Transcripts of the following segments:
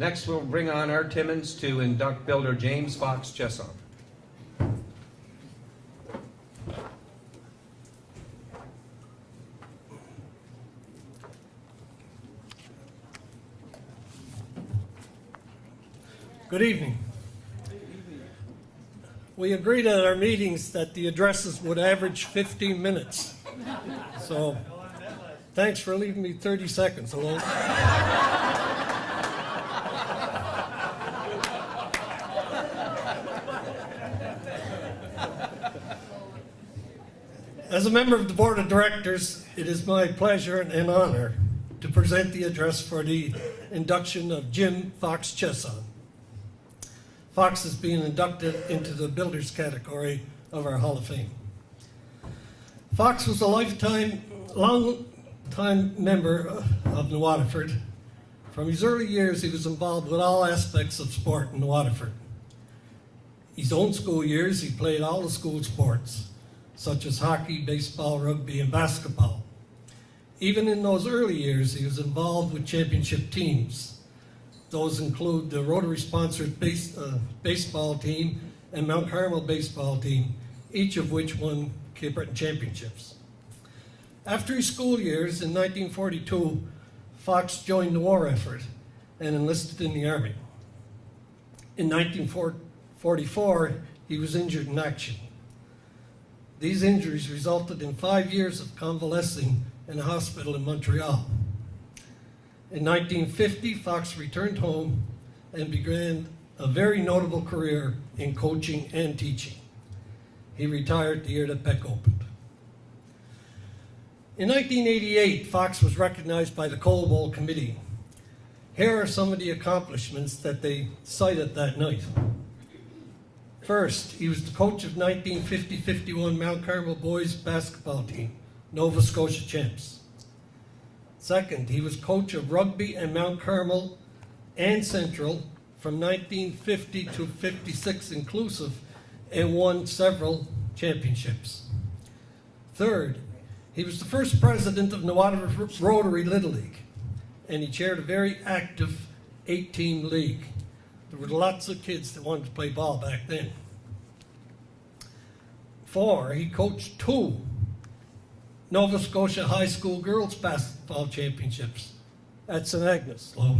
Next, we'll bring on our Timmins to induct builder James Fox Chiasson. Good evening. We agreed at our meetings that the addresses would average 15 minutes. So, thanks for leaving me 30 seconds alone. As a member of the Board of Directors, it is my pleasure and honor to present the address for the induction of Jim Fox Chiasson. Fox is being inducted into the Builders category of our Hall of Fame. Fox was a long-time member of New Waterford. From his early years, he was involved with all aspects of sport in New Waterford. His own school years, he played all the school sports, such as hockey, baseball, rugby, and basketball. Even in those early years, he was involved with championship teams. Those include the Rotary-sponsored baseball team and Mount Carmel baseball team, each of which won Cape Breton championships. After his school years in 1942, Fox joined the war effort and enlisted in the Army. In 1944, he was injured in action. These injuries resulted in 5 years of convalescing in a hospital in Montreal. In 1950, Fox returned home and began a very notable career in coaching and teaching. He retired the year that Beck opened. In 1988, Fox was recognized by the Coal Bowl Committee. Here are some of the accomplishments that they cited that night. First, he was the coach of 1950-51 Mount Carmel boys basketball team, Nova Scotia champs. Second, he was coach of rugby and Mount Carmel and Central from 1950 to 56 inclusive and won several championships. Third, he was the first president of New Waterford Rotary Little League, and he chaired a very active 8-team league. There were lots of kids that wanted to play ball back then. 4, he coached 2 Nova Scotia High School girls basketball championships at St. Agnes. Hello.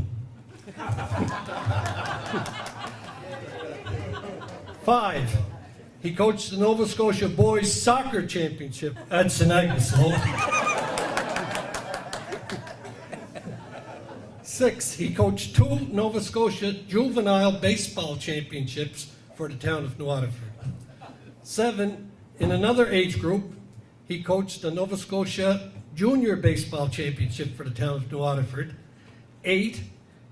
5, he coached the Nova Scotia boys soccer championship at St. Agnes. Hello. 6, he coached 2 Nova Scotia juvenile baseball championships for the town of New Waterford. 7, in another age group, he coached the Nova Scotia junior baseball championship for the town of New Waterford. 8,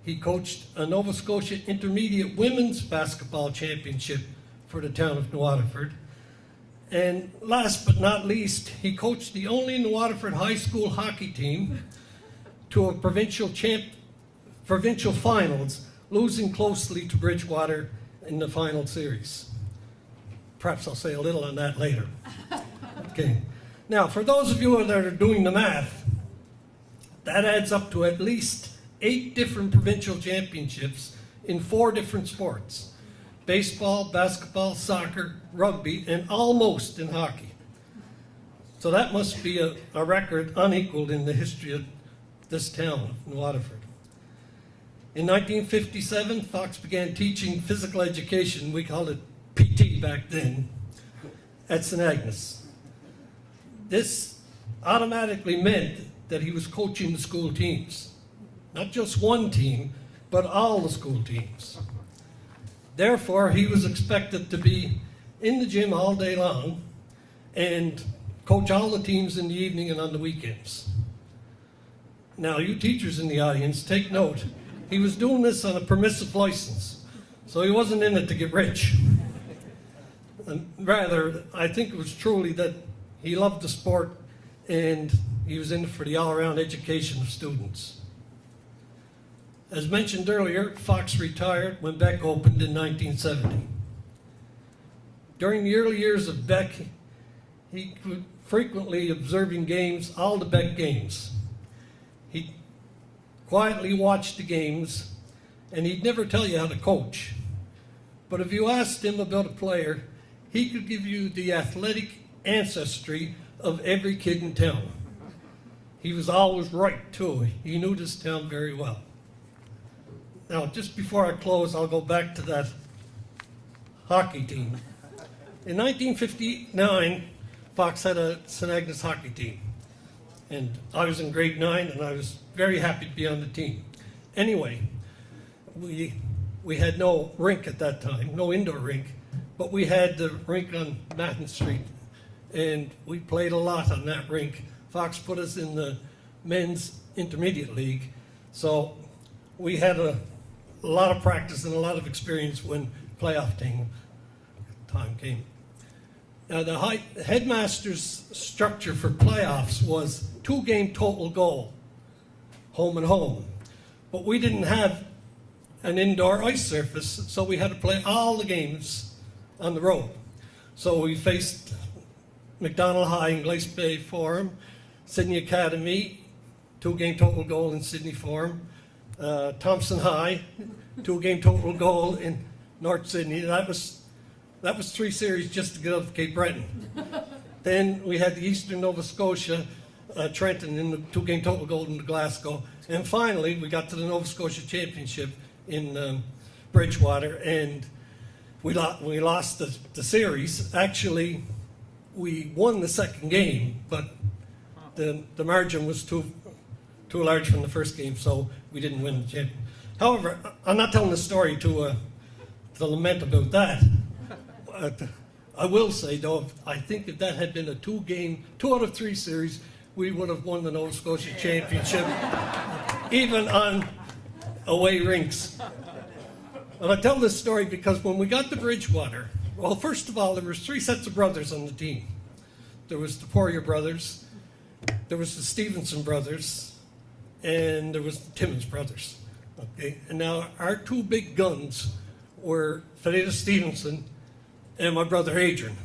he coached a Nova Scotia intermediate women's basketball championship for the town of New Waterford. And last but not least, he coached the only New Waterford high school hockey team to a provincial finals, losing closely to Bridgewater in the final series. Perhaps I'll say a little on that later. Okay. Now, for those of you that are doing the math, that adds up to at least 8 different provincial championships in 4 different sports: baseball, basketball, soccer, rugby, and almost in hockey. So that must be a record unequaled in the history of this town of New Waterford. In 1957, Fox began teaching physical education, we called it PT back then, at St. Agnes. This automatically meant that he was coaching the school teams. Not just one team, but all the school teams. Therefore, he was expected to be in the gym all day long and coach all the teams in the evening and on the weekends. Now, you teachers in the audience, take note. He was doing this on a permissive license, so he wasn't in it to get rich. And rather, I think it was truly that he loved the sport and he was in it for the all-around education of students. As mentioned earlier, Fox retired when Beck opened in 1970. During the early years of Beck, he was frequently observing games, all the Beck games. He quietly watched the games and he'd never tell you how to coach. But if you asked him about a player, he could give you the athletic ancestry of every kid in town. He was always right, too. He knew this town very well. Now, just before I close, I'll go back to that hockey team. In 1959, Fox had a St. Agnes hockey team. And I was in grade 9, and I was very happy to be on the team. Anyway, we had no rink at that time, no indoor rink, but we had the rink on Matten Street, and we played a lot on that rink. Fox put us in the men's intermediate league, so we had a lot of practice and a lot of experience when playoff time came. Now, the headmaster's structure for playoffs was 2-game total goal, home and home. But we didn't have an indoor ice surface, so we had to play all the games on the road. So we faced McDonald High in Glace Bay Forum, Sydney Academy, 2-game total goal in Sydney Forum, Thompson High, 2-game total goal in North Sydney. That was 3 series just to get up to Cape Breton. Then we had the Eastern Nova Scotia, Trenton in the 2-game total goal in Glasgow. And finally, we got to the Nova Scotia Championship in Bridgewater, and we lost the series. Actually, we won the second game, but the margin was too large from the first game, so we didn't win the championship. However, I'm not telling the story to lament about that. I will say, though, I think if that had been a 2 out of 3 series, we would have won the Nova Scotia Championship, even on away rinks. And I tell this story because when we got to Bridgewater, well, first of all, there was 3 sets of brothers on the team. There was the Poirier brothers, there was the Stevenson brothers, and there was the Timmins brothers. Okay, and now our 2 big guns were Fadeda Stevenson and my brother Adrian.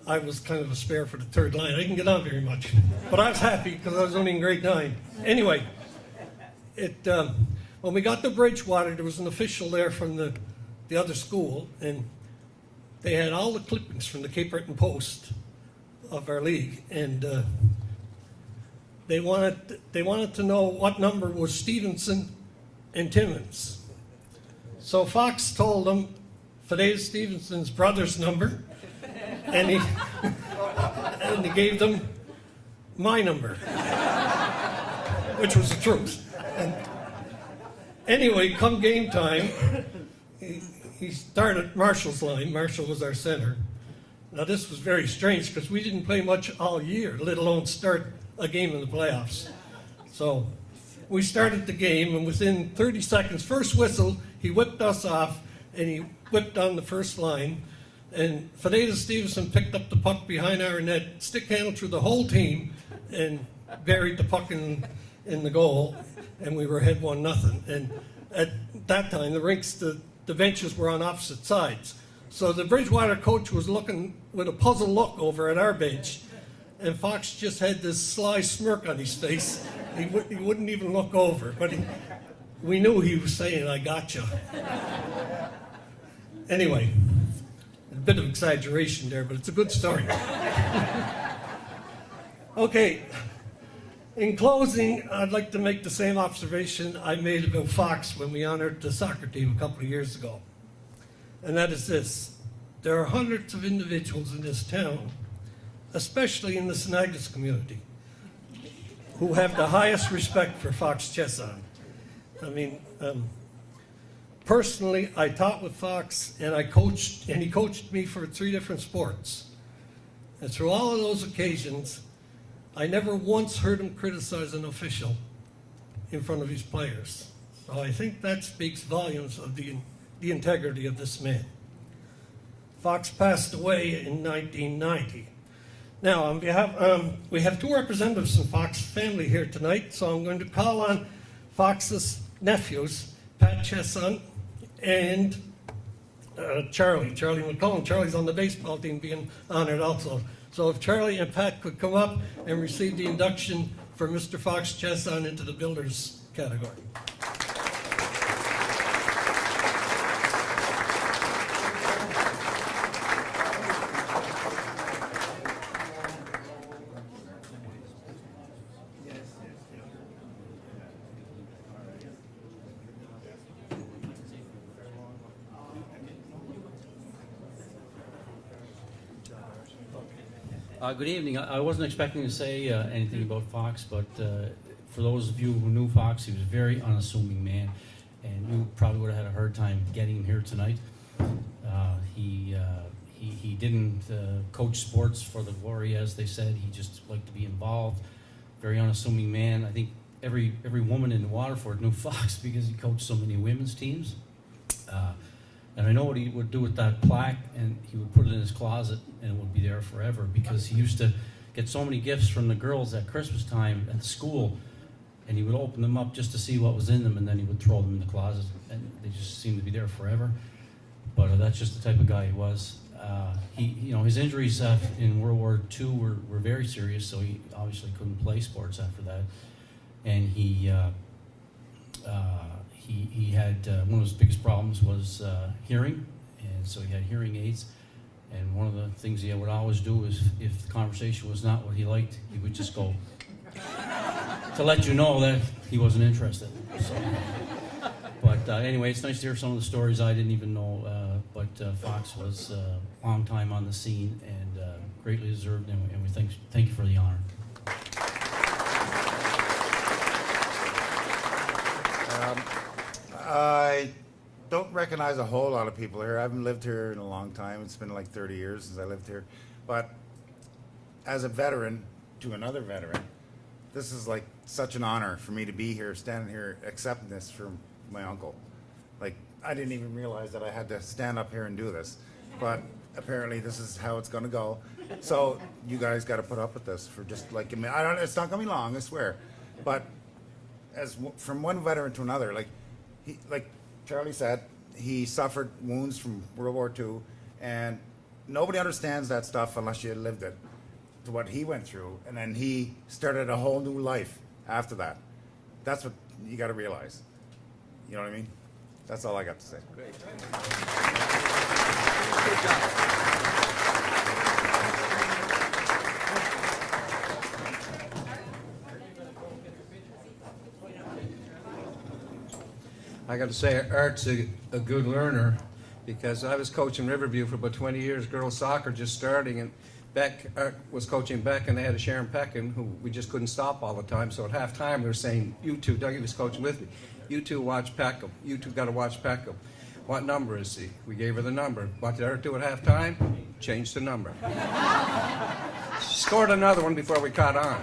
I was kind of a spare for the third line. I didn't get on very much, but I was happy because I was only in grade 9. Anyway, when we got to Bridgewater, there was an official there from the other school, and they had all the clippings from the Cape Breton Post of our league, and they wanted to know what number was Stevenson and Timmins. So Fox told them Fadeda Stevenson's brother's number, and he gave them my number, which was the truth. And anyway, come game time, he started Marshall's line. Marshall was our center. Now this was very strange because we didn't play much all year, let alone start a game in the playoffs. So we started the game, and within 30 seconds, first whistle, he whipped us off, and he whipped on the first line. And Fadeda Stevenson picked up the puck behind our net, stick handled through the whole team, and buried the puck in the goal, and we were ahead 1-0. And at that time, the benches were on opposite sides. So the Bridgewater coach was looking with a puzzled look over at our bench, and Fox just had this sly smirk on his face. He wouldn't even look over, but we knew he was saying, "I gotcha." Anyway, a bit of exaggeration there, but it's a good story. Okay, in closing, I'd like to make the same observation I made about Fox when we honored the soccer team a couple of years ago. And that is this: there are hundreds of individuals in this town, especially in the St. Agnes community, who have the highest respect for Fox Chiasson. I mean, personally, I taught with Fox, and he coached me for 3 different sports. And through all of those occasions, I never once heard him criticize an official in front of his players. So I think that speaks volumes of the integrity of this man. Fox passed away in 1990. Now, on behalf, we have 2 representatives from Fox family here tonight, so I'm going to call on Fox's nephews, Pat Chiasson and Charlie McCollum. Charlie's on the baseball team being honored also. So if Charlie and Pat could come up and receive the induction for Mr. Fox Chiasson into the Builders category. Good evening. I wasn't expecting to say anything about Fox, but for those of you who knew Fox, he was a very unassuming man, and you probably would have had a hard time getting him here tonight. He didn't coach sports for the glory, as they said. He just liked to be involved. Very unassuming man. I think every woman in Waterford knew Fox because he coached so many women's teams. And I know what he would do with that plaque, and he would put it in his closet, and it would be there forever, because he used to get so many gifts from the girls at Christmas time at school, and he would open them up just to see what was in them, and then he would throw them in the closet, and they just seemed to be there forever. But that's just the type of guy he was. His injuries in World War II were very serious, so he obviously couldn't play sports after that, and he had one of his biggest problems was hearing, and so he had hearing aids. And one of the things he would always do is, if the conversation was not what he liked, he would just go to let you know that he wasn't interested. So, but anyway, it's nice to hear some of the stories I didn't even know. But Fox was a long time on the scene and greatly deserved, and we thank you for the honor. I don't recognize a whole lot of people here. I haven't lived here in a long time. It's been like 30 years since I lived here. But as a veteran to another veteran, this is like such an honor for me to be here, standing here, accepting this from my uncle. Like, I didn't even realize that I had to stand up here and do this. But apparently this is how it's going to go. So you guys got to put up with this for just like a minute. It's not going to be long, I swear. But from one veteran to another, like Charlie said, he suffered wounds from World War II, and nobody understands that stuff unless you lived it, to what he went through, and then he started a whole new life after that. That's what you got to realize. You know what I mean? That's all I got to say. Great. I got to say, Art's a good learner, because I was coaching Riverview for about 20 years, girls soccer just starting, and Art was coaching Beck, and they had a Sharon Peckin who we just couldn't stop all the time. So at halftime we were saying, you two, Dougie was coaching with me, you two watch Peckham, you two got to watch Peckham. What number is he? We gave her the number. What did Art do at halftime? Changed the number. Scored another one before we caught on.